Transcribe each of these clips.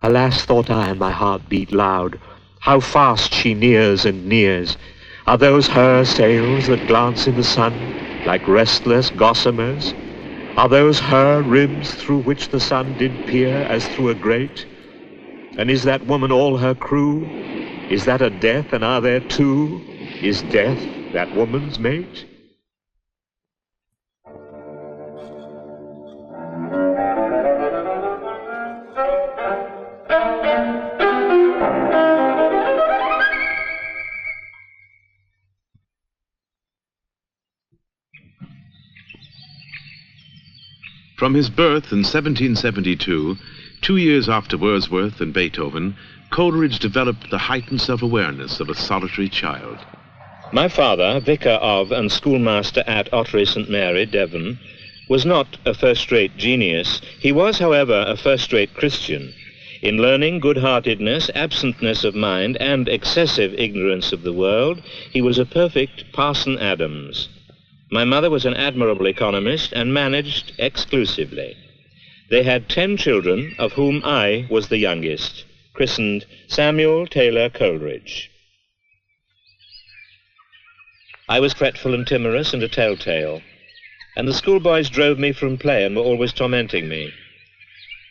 Alas, thought I, and my heart beat loud, how fast she nears and nears. Are those her sails that glance in the sun, like restless gossamers? Are those her ribs through which the sun did peer as through a grate? And is that woman all her crew? Is that a death, and are there two? Is death that woman's mate? From his birth in 1772, 2 years after Wordsworth and Beethoven, Coleridge developed the heightened self-awareness of a solitary child. My father, vicar of and schoolmaster at Ottery St. Mary, Devon, was not a first-rate genius. He was, however, a first-rate Christian. In learning, good-heartedness, absentness of mind, and excessive ignorance of the world, he was a perfect Parson Adams. My mother was an admirable economist and managed exclusively. They had 10 children, of whom I was the youngest, christened Samuel Taylor Coleridge. I was fretful and timorous and a telltale, and the schoolboys drove me from play and were always tormenting me.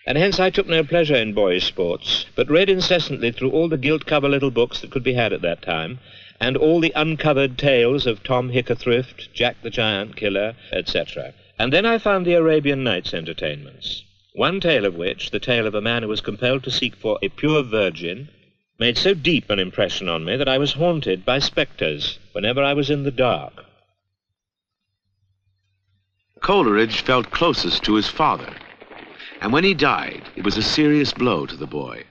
And hence I took no pleasure in boyish sports, but read incessantly through all the gilt-cover little books that could be had at that time, and all the uncovered tales of Tom Hickathrift, Jack the Giant Killer, etc. And then I found the Arabian Nights entertainments, one tale of which, the tale of a man who was compelled to seek for a pure virgin, made so deep an impression on me that I was haunted by spectres whenever I was in the dark. Coleridge felt closest to his father, and when he died, it was a serious blow to the boy.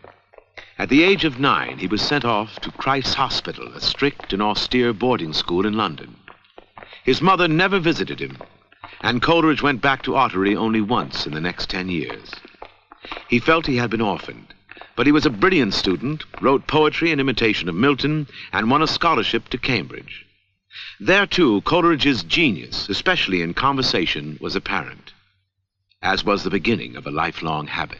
At the age of 9, he was sent off to Christ's Hospital, a strict and austere boarding school in London. His mother never visited him, and Coleridge went back to Ottery only once in the next 10 years. He felt he had been orphaned, but he was a brilliant student, wrote poetry in imitation of Milton, and won a scholarship to Cambridge. There, too, Coleridge's genius, especially in conversation, was apparent, as was the beginning of a lifelong habit.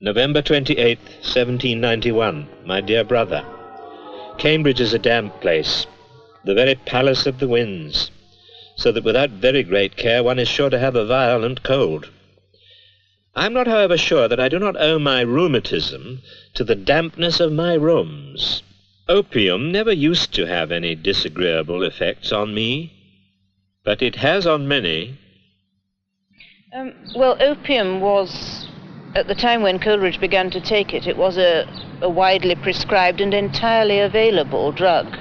November 28th, 1791, my dear brother. Cambridge is a damp place, the very palace of the winds, so that without very great care one is sure to have a violent cold. I am not, however, sure that I do not owe my rheumatism to the dampness of my rooms. Opium never used to have any disagreeable effects on me, but it has on many. Well, opium was, at the time when Coleridge began to take it, it was a widely prescribed and entirely available drug,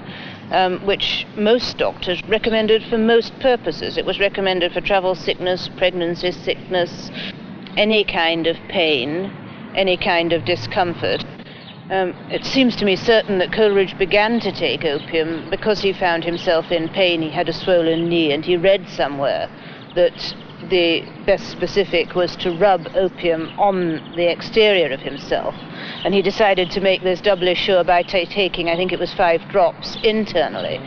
which most doctors recommended for most purposes. It was recommended for travel sickness, pregnancy sickness, any kind of pain, any kind of discomfort. It seems to me certain that Coleridge began to take opium because he found himself in pain. He had a swollen knee, and he read somewhere that the best specific was to rub opium on the exterior of himself. And he decided to make this doubly sure by taking, I think it was 5 drops internally.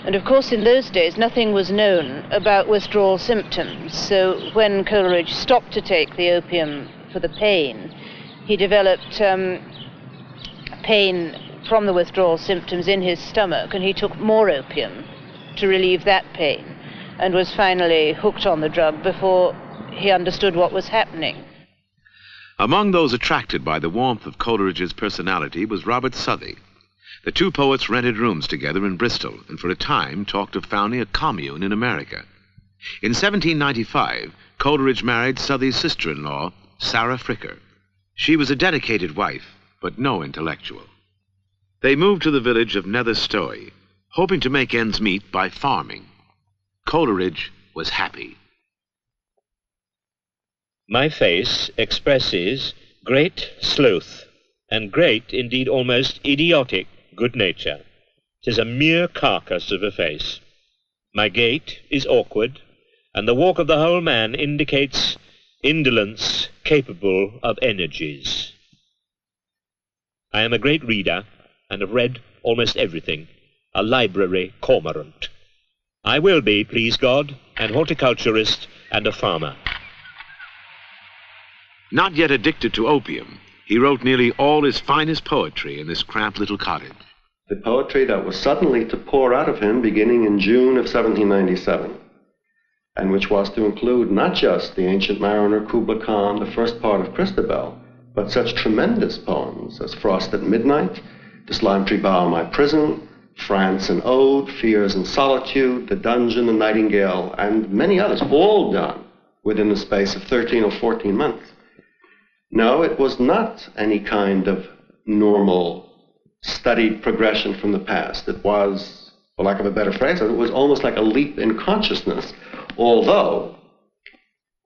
And of course, in those days, nothing was known about withdrawal symptoms. So when Coleridge stopped to take the opium for the pain, he developed pain from the withdrawal symptoms in his stomach, and he took more opium to relieve that pain, and was finally hooked on the drug before he understood what was happening. Among those attracted by the warmth of Coleridge's personality was Robert Southey. The two poets rented rooms together in Bristol, and for a time talked of founding a commune in America. In 1795, Coleridge married Southey's sister-in-law, Sarah Fricker. She was a dedicated wife, but no intellectual. They moved to the village of Nether Stowey, hoping to make ends meet by farming. Coleridge was happy. My face expresses great sloth, and great, indeed almost idiotic, good nature. 'Tis a mere carcass of a face. My gait is awkward, and the walk of the whole man indicates indolence capable of energies. I am a great reader, and have read almost everything, a library cormorant. I will be, please God, an horticulturist and a farmer. Not yet addicted to opium, He wrote nearly all his finest poetry in this cramped little cottage. The poetry that was suddenly to pour out of him beginning in June of 1797, and which was to include not just The Ancient Mariner, Kubla Khan, the first part of Christabel, but such tremendous poems as Frost at Midnight, The Slime Tree Bough, My Prison, France an Ode, Fears and Solitude, The Dungeon, The Nightingale, and many others, all done within the space of 13 or 14 months. No, it was not any kind of normal studied progression from the past. It was, for lack of a better phrase, it was almost like a leap in consciousness, although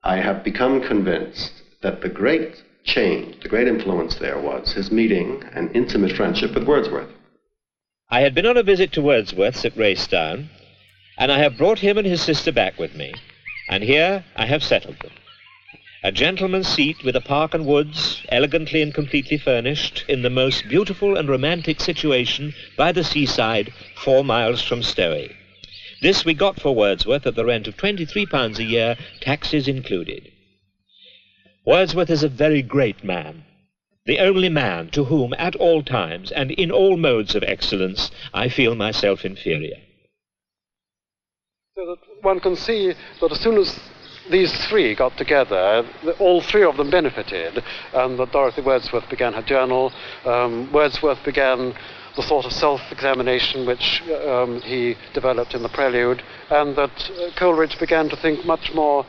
I have become convinced that the great change, the great influence there was his meeting and intimate friendship with Wordsworth. I had been on a visit to Wordsworth's at Raystown, and I have brought him and his sister back with me, and here I have settled them. A gentleman's seat with a park and woods, elegantly and completely furnished, in the most beautiful and romantic situation by the seaside, 4 miles from Stowey. This we got for Wordsworth at the rent of £23 a year, taxes included. Wordsworth is a very great man, the only man to whom at all times and in all modes of excellence I feel myself inferior. So that one can see that as soon as these three got together, all three of them benefited, and that Dorothy Wordsworth began her journal, Wordsworth began the sort of self-examination which he developed in the Prelude, and that Coleridge began to think much more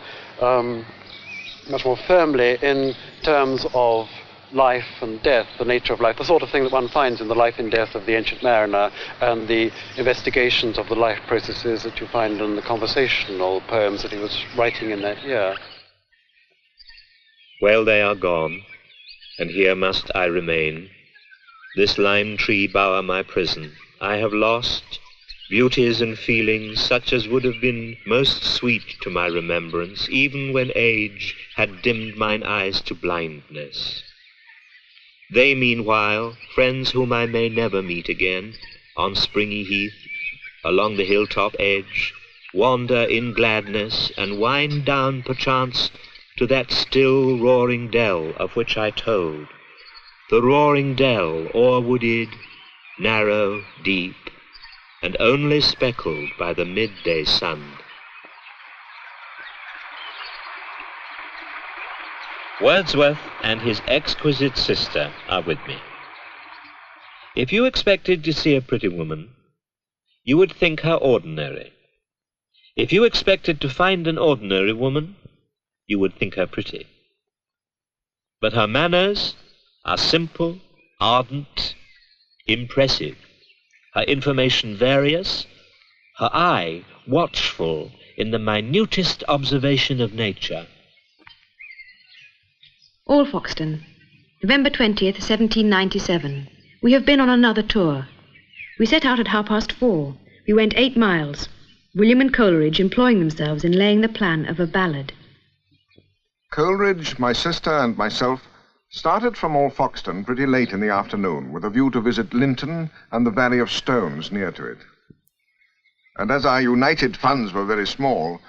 firmly in terms of life and death, the nature of life, the sort of thing that one finds in the life and death of the Ancient Mariner and the investigations of the life processes that you find in the conversational poems that he was writing in that year. Well, they are gone, and here must I remain. This lime tree bower my prison. I have lost beauties and feelings such as would have been most sweet to my remembrance, even when age had dimmed mine eyes to blindness. They, meanwhile, friends whom I may never meet again, on springy heath, along the hilltop edge, wander in gladness, and wind down, perchance, to that still roaring dell of which I told. The roaring dell, o'er-wooded, narrow, deep, and only speckled by the midday sun. Wordsworth and his exquisite sister are with me. If you expected to see a pretty woman, you would think her ordinary. If you expected to find an ordinary woman, you would think her pretty. But her manners are simple, ardent, impressive, her information various, her eye watchful in the minutest observation of nature. Alfoxden, November 20th, 1797. We have been on another tour. We set out at 4:30. We went 8 miles, William and Coleridge employing themselves in laying the plan of a ballad. Coleridge, my sister, and myself started from Alfoxden pretty late in the afternoon with a view to visit Linton and the Valley of Stones near to it. And as our united funds were very small,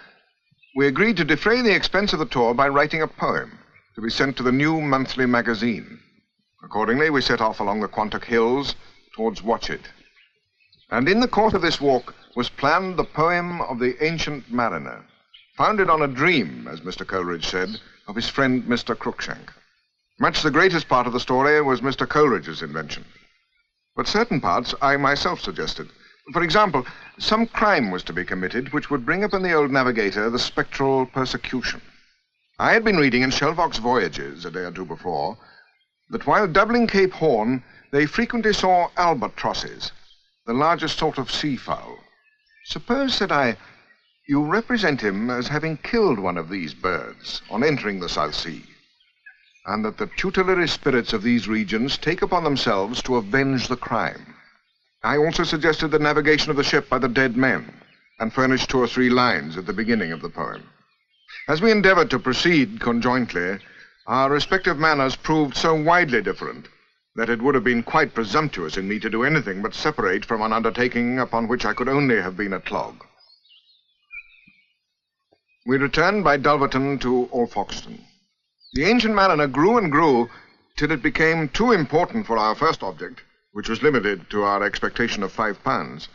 we agreed to defray the expense of the tour by writing a poem to be sent to the new monthly magazine. Accordingly, we set off along the Quantock Hills towards Watchet. And in the course of this walk was planned the poem of the Ancient Mariner, founded on a dream, as Mr. Coleridge said, of his friend Mr. Cruikshank. Much the greatest part of the story was Mr. Coleridge's invention, but certain parts I myself suggested. For example, some crime was to be committed which would bring up in the old navigator the spectral persecution. I had been reading in Shelvocke's Voyages, a day or two before, that while doubling Cape Horn, they frequently saw albatrosses, the largest sort of seafowl. Suppose, said I, you represent him as having killed one of these birds on entering the South Sea, and that the tutelary spirits of these regions take upon themselves to avenge the crime. I also suggested the navigation of the ship by the dead men, and furnished 2 or 3 lines at the beginning of the poem. As we endeavored to proceed conjointly, our respective manners proved so widely different that it would have been quite presumptuous in me to do anything but separate from an undertaking upon which I could only have been a clog. We returned by Dulverton to Alfoxden. The Ancient Mariner grew and grew till it became too important for our first object, which was limited to our expectation of £5,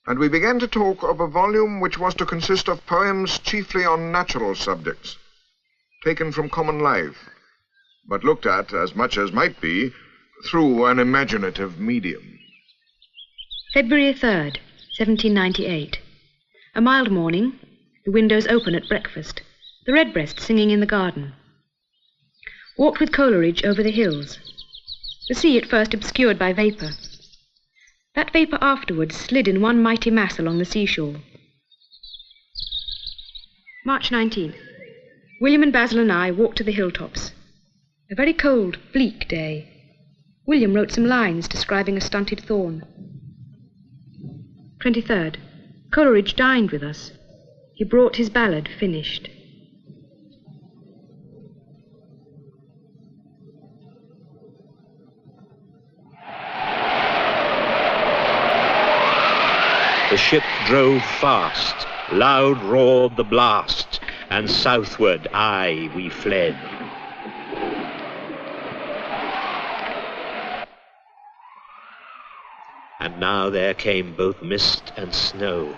and we began to talk of a volume which was to consist of poems chiefly on natural subjects, taken from common life, but looked at, as much as might be, through an imaginative medium. February 3rd, 1798. A mild morning, the windows open at breakfast, the redbreast singing in the garden. Walked with Coleridge over the hills. The sea at first obscured by vapour. That vapour afterwards slid in one mighty mass along the seashore. March 19th. William and Basil and I walked to the hilltops. A very cold, bleak day. William wrote some lines describing a stunted thorn. 23rd. Coleridge dined with us. He brought his ballad finished. The ship drove fast, loud roared the blast, and southward aye we fled. And now there came both mist and snow,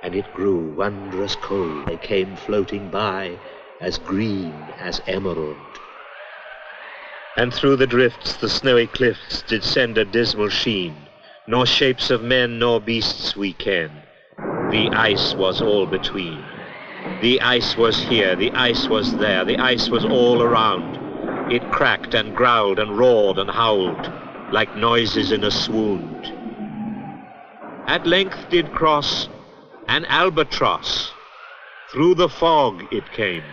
and it grew wondrous cold. They came floating by, as green as emerald. And through the drifts the snowy cliffs did send a dismal sheen, nor shapes of men nor beasts we ken. The ice was all between. The ice was here, the ice was there, the ice was all around. It cracked and growled and roared and howled, like noises in a swoon. At length did cross an albatross. Through the fog it came.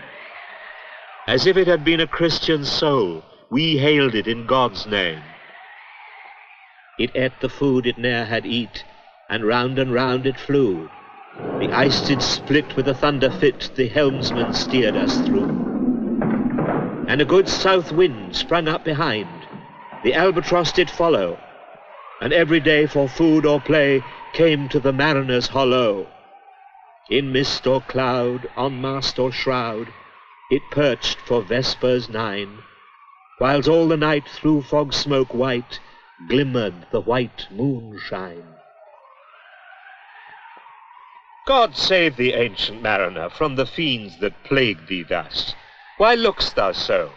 As if it had been a Christian soul, we hailed it in God's name. It ate the food it ne'er had eat, and round it flew. The ice did split with a thunder fit, the helmsman steered us through. And a good south wind sprung up behind, the albatross did follow, and every day for food or play came to the mariner's hollow. In mist or cloud, on mast or shroud, it perched for vespers 9, whiles all the night through fog smoke white glimmered the white moonshine. God save thee, ancient mariner, from the fiends that plague thee thus. Why look'st thou so?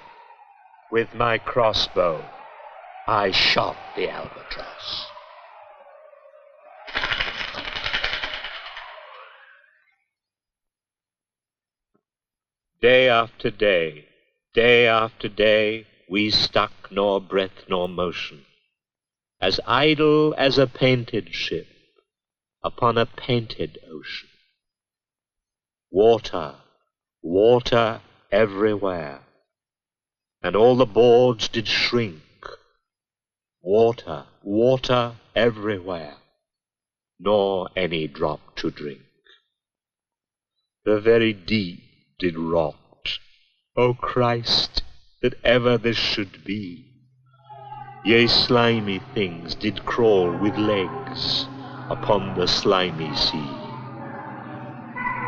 With my crossbow I shot the albatross. Day after day, day after day, we stuck nor breath nor motion, as idle as a painted ship upon a painted ocean. Water, water everywhere, and all the boards did shrink. Water, water everywhere, nor any drop to drink. The very deep did rot. O Christ, that ever this should be. Yea, slimy things did crawl with legs upon the slimy sea.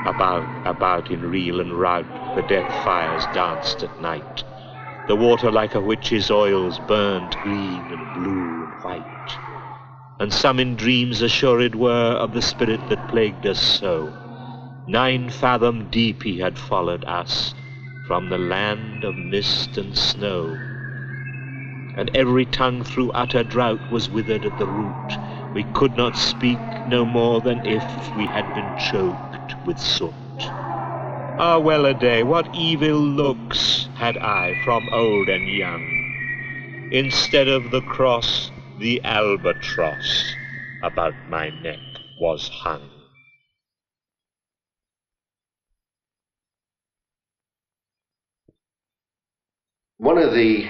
About in reel and rout the death fires danced at night. The water like a witch's oils burned green and blue and white. And some in dreams assured were of the spirit that plagued us so. 9 fathom deep he had followed us from the land of mist and snow. And every tongue through utter drought was withered at the root. We could not speak no more than if we had been choked with soot. Ah, well a day, what evil looks had I from old and young. Instead of the cross, the albatross about my neck was hung. One of the,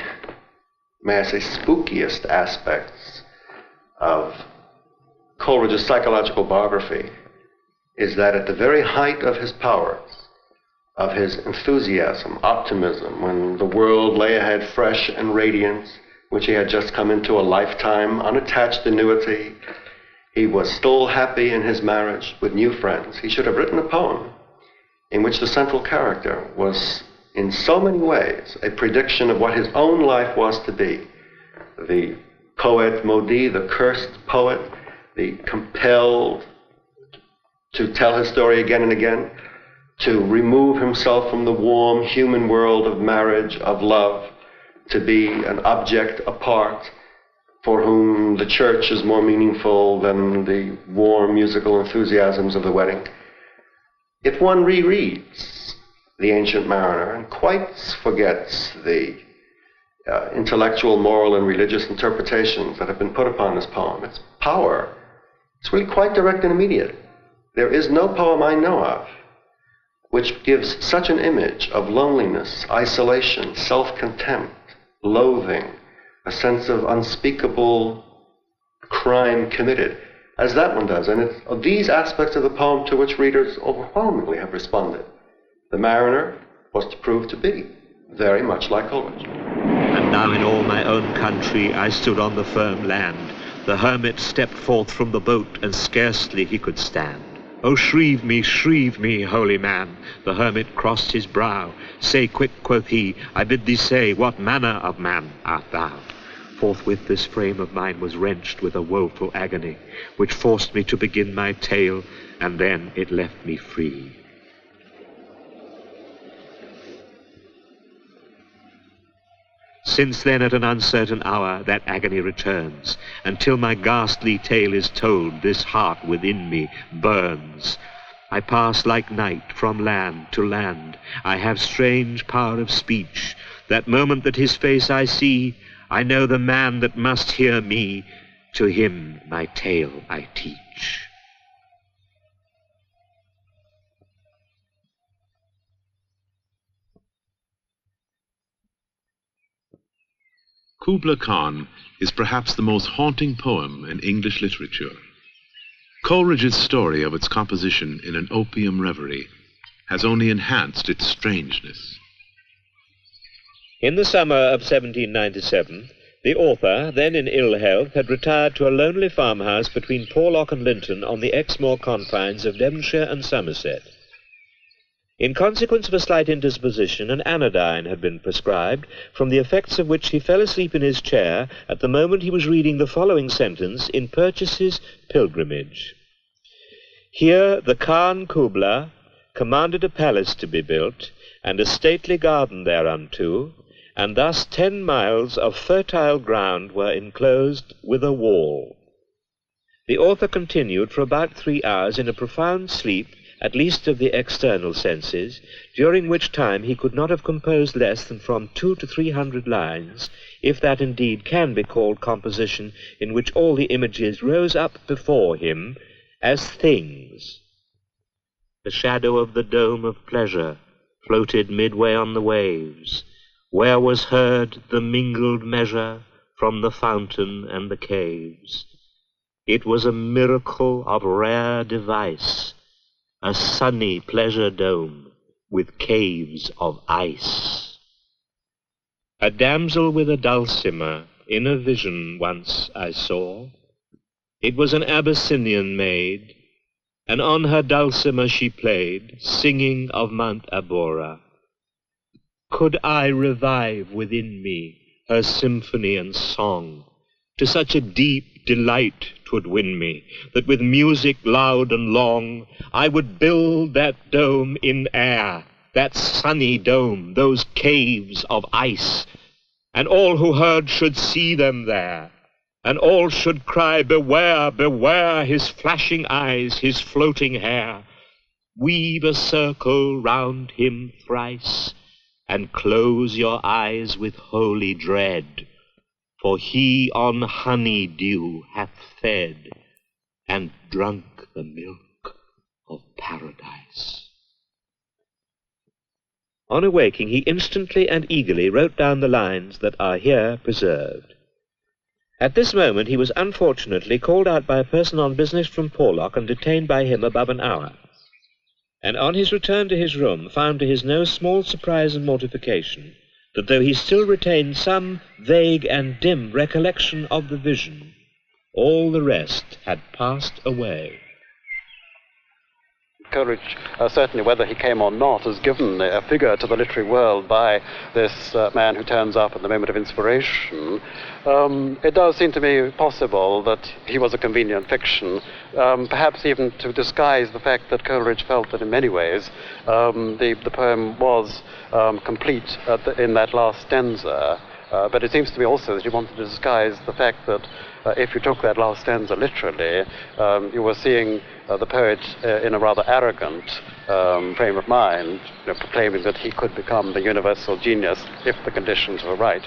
may I say, spookiest aspects of Coleridge's psychological biography is that at the very height of his powers, of his enthusiasm, optimism, when the world lay ahead fresh and radiant, which he had just come into a lifetime, unattached annuity, he was still happy in his marriage with new friends. He should have written a poem in which the central character was in so many ways, a prediction of what his own life was to be. The poet maudit, the cursed poet, the compelled to tell his story again and again, to remove himself from the warm human world of marriage, of love, to be an object apart, for whom the church is more meaningful than the warm musical enthusiasms of the wedding. If one rereads The Ancient Mariner and quite forgets the intellectual, moral, and religious interpretations that have been put upon this poem, its power, it's really quite direct and immediate. There is no poem I know of which gives such an image of loneliness, isolation, self-contempt, loathing, a sense of unspeakable crime committed, as that one does. And it's these aspects of the poem to which readers overwhelmingly have responded. The Mariner was to prove to be very much like Coleridge. And now in all my own country I stood on the firm land. The hermit stepped forth from the boat, and scarcely he could stand. "Oh, shrieve me, holy man!" The hermit crossed his brow. "Say quick," quoth he, "I bid thee say, what manner of man art thou?" Forthwith this frame of mine was wrenched with a woeful agony, which forced me to begin my tale, and then it left me free. Since then at an uncertain hour that agony returns, until my ghastly tale is told, this heart within me burns. I pass like night from land to land, I have strange power of speech. That moment that his face I see, I know the man that must hear me, to him my tale I teach. Kubla Khan is perhaps the most haunting poem in English literature. Coleridge's story of its composition in an opium reverie has only enhanced its strangeness. In the summer of 1797, the author, then in ill health, had retired to a lonely farmhouse between Porlock and Linton on the Exmoor confines of Devonshire and Somerset. In consequence of a slight indisposition, an anodyne had been prescribed, from the effects of which he fell asleep in his chair at the moment he was reading the following sentence in Purchas's Pilgrimage. "Here the Khan Kubla commanded a palace to be built, and a stately garden thereunto, and thus 10 miles of fertile ground were enclosed with a wall." The author continued for about 3 hours in a profound sleep, at least of the external senses, during which time he could not have composed less than from 200 to 300 lines, if that indeed can be called composition in which all the images rose up before him as things. The shadow of the dome of pleasure floated midway on the waves, where was heard the mingled measure from the fountain and the caves. It was a miracle of rare device, a sunny pleasure dome with caves of ice. A damsel with a dulcimer in a vision once I saw. It was an Abyssinian maid, and on her dulcimer she played, singing of Mount Abora. Could I revive within me her symphony and song, to such a deep delight 'twould win me, that with music loud and long I would build that dome in air, that sunny dome, those caves of ice, and all who heard should see them there, and all should cry, "Beware, beware his flashing eyes, his floating hair. Weave a circle round him thrice, and close your eyes with holy dread, for he on honey dew hath fed, and drunk the milk of paradise." On awaking, he instantly and eagerly wrote down the lines that are here preserved. At this moment he was unfortunately called out by a person on business from Porlock and detained by him above an hour, and on his return to his room found to his no small surprise and mortification that though he still retained some vague and dim recollection of the vision, all the rest had passed away. Coleridge, certainly whether he came or not, has given a figure to the literary world by this man who turns up at the moment of inspiration. It does seem to me possible that he was a convenient fiction, perhaps even to disguise the fact that Coleridge felt that in many ways the poem was complete in that last stanza. But it seems to me also that he wanted to disguise the fact that if you took that last stanza literally, you were seeing the poet in a rather arrogant frame of mind, proclaiming that he could become the universal genius if the conditions were right.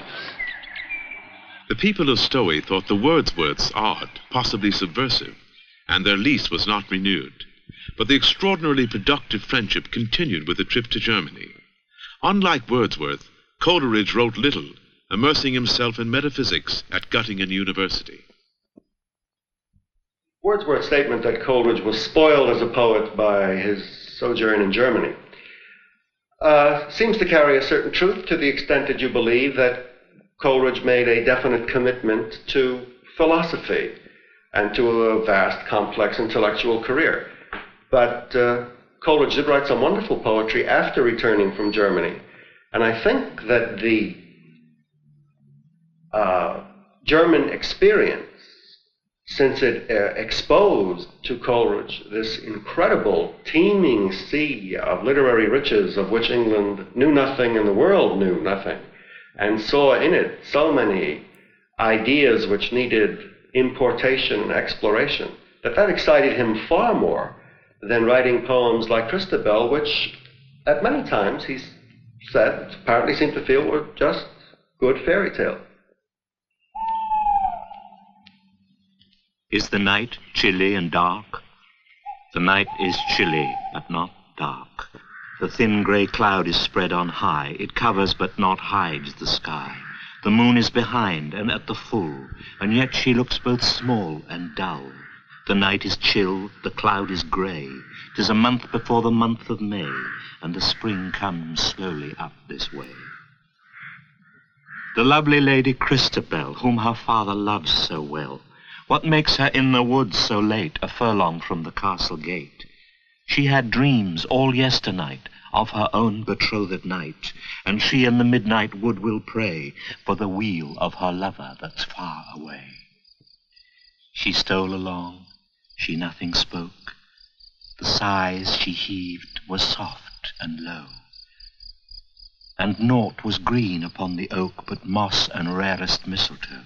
The people of Stowey thought the Wordsworth's art possibly subversive, and their lease was not renewed. But the extraordinarily productive friendship continued with the trip to Germany. Unlike Wordsworth, Coleridge wrote little, immersing himself in metaphysics at Göttingen University. Wordsworth's statement that Coleridge was spoiled as a poet by his sojourn in Germany seems to carry a certain truth to the extent that you believe that Coleridge made a definite commitment to philosophy and to a vast, complex intellectual career. But Coleridge did write some wonderful poetry after returning from Germany. And I think that the German experience, since it exposed to Coleridge this incredible teeming sea of literary riches of which England knew nothing and the world knew nothing, and saw in it so many ideas which needed importation and exploration, that excited him far more than writing poems like Christabel, which at many times he said, apparently seemed to feel, were just good fairy tales. Is the night chilly and dark? The night is chilly, but not dark. The thin grey cloud is spread on high. It covers but not hides the sky. The moon is behind and at the full, and yet she looks both small and dull. The night is chill, the cloud is grey. 'Tis a month before the month of May, and the spring comes slowly up this way. The lovely lady Christabel, whom her father loves so well, what makes her in the woods so late, a furlong from the castle gate? She had dreams all yesternight of her own betrothed knight, and she in the midnight wood will pray for the weal of her lover that's far away. She stole along, she nothing spoke. The sighs she heaved were soft and low, and naught was green upon the oak but moss and rarest mistletoe.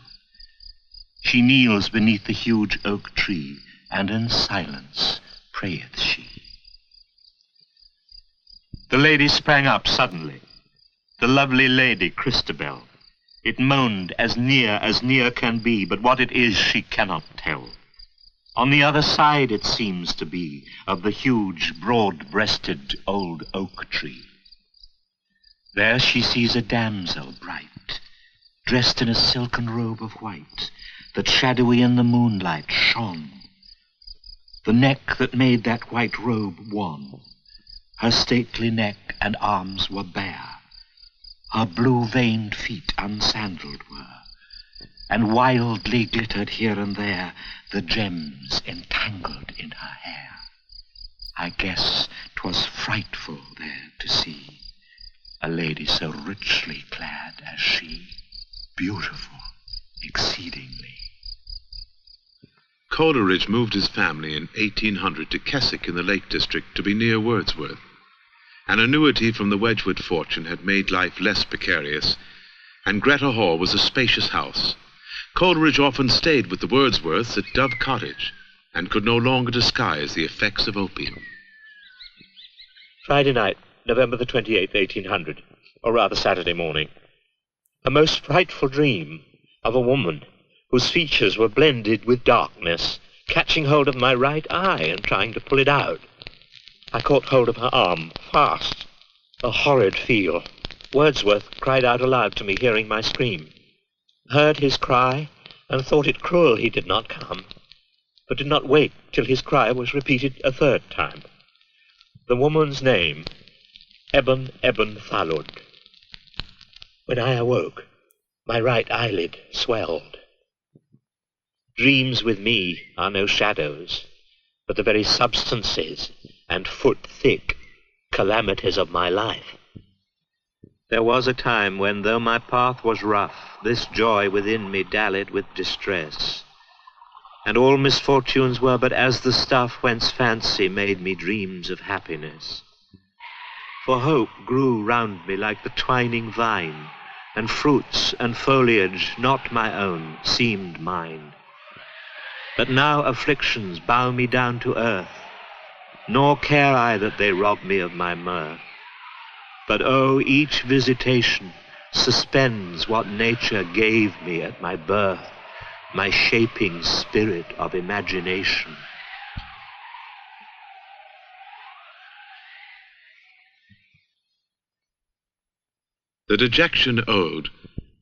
She kneels beneath the huge oak tree, and in silence prayeth she. The lady sprang up suddenly, the lovely lady Christabel. It moaned as near can be, but what it is she cannot tell. On the other side it seems to be, of the huge, broad-breasted old oak tree. There she sees a damsel bright, dressed in a silken robe of white, that shadowy in the moonlight shone. The neck that made that white robe wan, her stately neck and arms were bare, her blue-veined feet unsandaled were, and wildly glittered here and there the gems entangled in her hair. I guess 'twas frightful there to see a lady so richly clad as she, beautiful exceedingly. Coleridge moved his family in 1800 to Keswick in the Lake District to be near Wordsworth. An annuity from the Wedgwood fortune had made life less precarious, and Greta Hall was a spacious house. Coleridge often stayed with the Wordsworths at Dove Cottage, and could no longer disguise the effects of opium. Friday night, November the 28th, 1800, or rather Saturday morning. A most frightful dream of a woman whose features were blended with darkness, catching hold of my right eye and trying to pull it out. I caught hold of her arm, fast. A horrid feel. Wordsworth cried out aloud to me, hearing my scream. Heard his cry, and thought it cruel he did not come, but did not wait till his cry was repeated a third time. The woman's name, Eben Thalud. When I awoke, my right eyelid swelled. Dreams with me are no shadows, but the very substances and foot-thick calamities of my life. There was a time when, though my path was rough, this joy within me dallied with distress, and all misfortunes were but as the stuff whence fancy made me dreams of happiness. For hope grew round me like the twining vine, and fruits and foliage not my own seemed mine. But now afflictions bow me down to earth, nor care I that they rob me of my mirth. But oh, each visitation suspends what nature gave me at my birth, my shaping spirit of imagination. The Dejection Ode,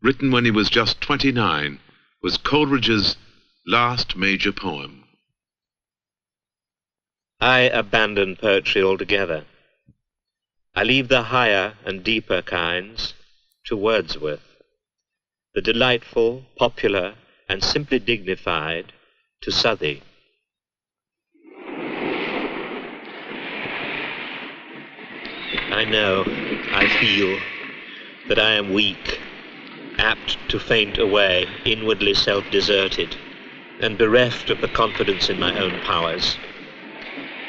written when he was just 29, was Coleridge's last major poem. I abandon poetry altogether. I leave the higher and deeper kinds to Wordsworth, the delightful, popular, and simply dignified to Southey. I know, I feel that I am weak, apt to faint away, inwardly self-deserted, and bereft of the confidence in my own powers,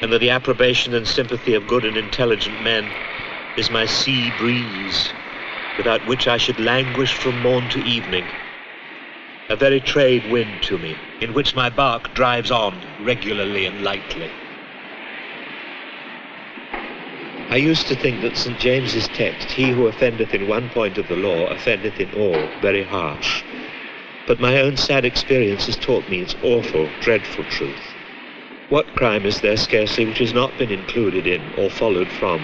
and that the approbation and sympathy of good and intelligent men is my sea breeze, without which I should languish from morn to evening, a very trade wind to me, in which my bark drives on regularly and lightly. I used to think that St. James's text, "He who offendeth in one point of the law, offendeth in all," very harsh. But my own sad experience has taught me its awful, dreadful truth. What crime is there scarcely which has not been included in or followed from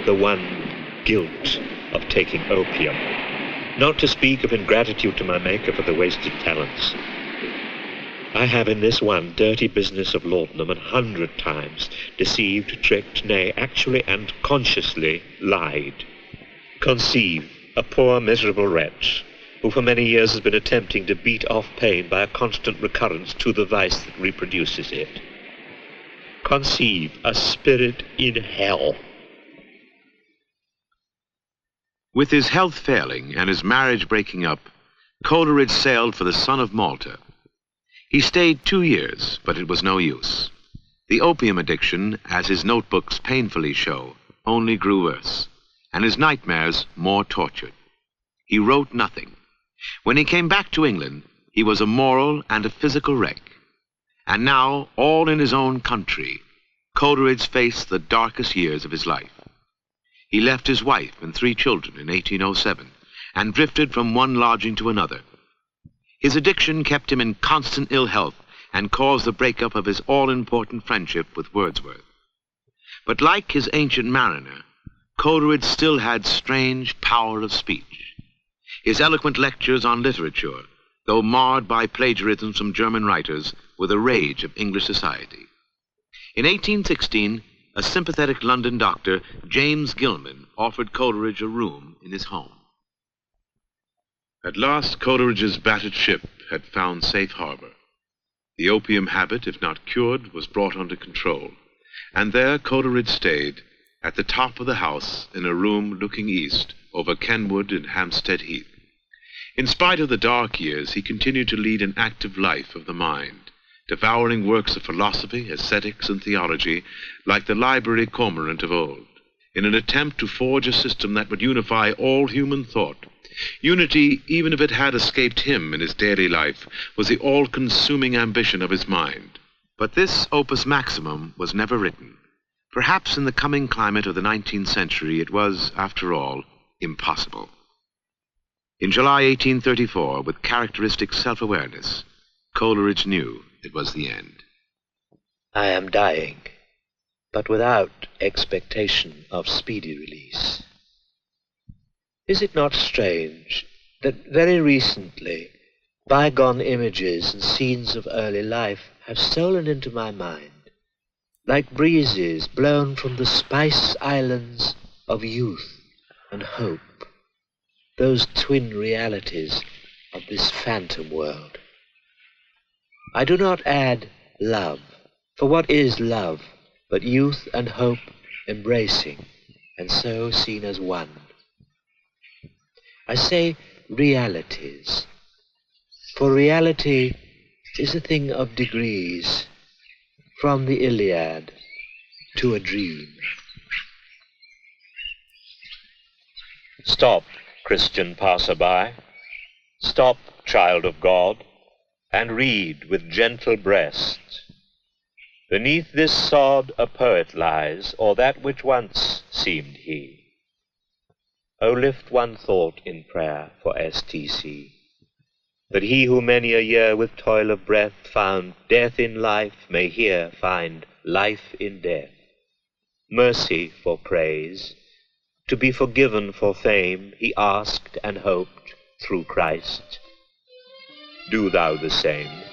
the one guilt of taking opium? Not to speak of ingratitude to my Maker for the wasted talents. I have in this one dirty business of laudanum 100 times deceived, tricked, nay, actually and consciously lied. Conceive a poor miserable wretch who for many years has been attempting to beat off pain by a constant recurrence to the vice that reproduces it. Conceive a spirit in hell. With his health failing and his marriage breaking up, Coleridge sailed for the Son of Malta. He stayed 2 years, but it was no use. The opium addiction, as his notebooks painfully show, only grew worse, and his nightmares more tortured. He wrote nothing. When he came back to England, he was a moral and a physical wreck. And now, all in his own country, Coleridge faced the darkest years of his life. He left his wife and 3 children in 1807 and drifted from one lodging to another. His addiction kept him in constant ill health and caused the breakup of his all-important friendship with Wordsworth. But like his Ancient Mariner, Coleridge still had strange power of speech. His eloquent lectures on literature, though marred by plagiarisms from German writers, were the rage of English society. In 1816, a sympathetic London doctor, James Gilman, offered Coleridge a room in his home. At last, Coleridge's battered ship had found safe harbor. The opium habit, if not cured, was brought under control, and there Coleridge stayed, at the top of the house, in a room looking east over Kenwood and Hampstead Heath. In spite of the dark years, he continued to lead an active life of the mind, devouring works of philosophy, aesthetics, and theology like the library cormorant of old, in an attempt to forge a system that would unify all human thought. Unity, even if it had escaped him in his daily life, was the all-consuming ambition of his mind. But this opus maximum was never written. Perhaps in the coming climate of the 19th century it was, after all, impossible. In July 1834, with characteristic self-awareness, Coleridge knew it was the end. I am dying, but without expectation of speedy release. Is it not strange that very recently bygone images and scenes of early life have stolen into my mind, like breezes blown from the spice islands of youth and hope, those twin realities of this phantom world? I do not add love, for what is love but youth and hope embracing, and so seen as one. I say realities, for reality is a thing of degrees, from the Iliad to a dream. Stop, Christian passerby, stop, child of God, and read with gentle breast. Beneath this sod a poet lies, or that which once seemed he. O lift one thought in prayer for S.T.C., that he who many a year with toil of breath found death in life may here find life in death, mercy for praise, to be forgiven for fame he asked and hoped through Christ. Do thou the same.